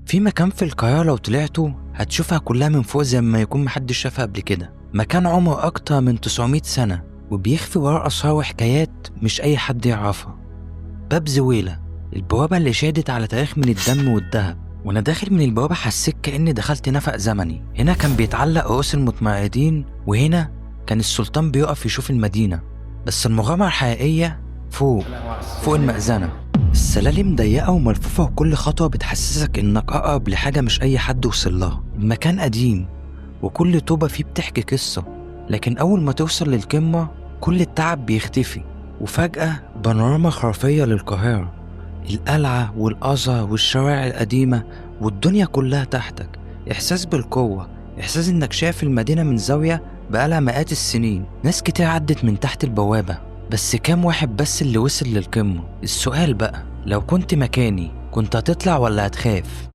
في مكان في القاهرة لو طلعته هتشوفها كلها من فوق زي ما يكون محدش شافها قبل كده. مكان عمره أكتر من 900 سنة وبيخفي وراه أسرار وحكايات مش أي حد يعرفها. باب زويلة، البوابة اللي شهدت على تاريخ من الدم والذهب. وأنا داخل من البوابة حسيت كأني دخلت نفق زمني. هنا كان بيتعلق رؤوس المتمردين، وهنا كان السلطان بيقف يشوف المدينة. بس المغامرة الحقيقية فوق المأذنة. السلالم ضيقة وملفوفة، وكل خطوة بتحسسك إنك أقرب لحاجة مش أي حد وصلها. المكان قديم وكل طوبة فيه بتحكي قصة، لكن أول ما توصل للقمة كل التعب بيختفي، وفجأة بانوراما خرافية للقاهرة، القلعة والأزهر والشوارع القديمة والدنيا كلها تحتك. إحساس بالقوة، إحساس إنك شايف المدينة من زاوية بقالها مئات السنين. ناس كتير عدت من تحت البوابة، بس كام واحد بس اللي وصل للقمة؟ السؤال بقى، لو كنت مكاني كنت هتطلع ولا هتخاف؟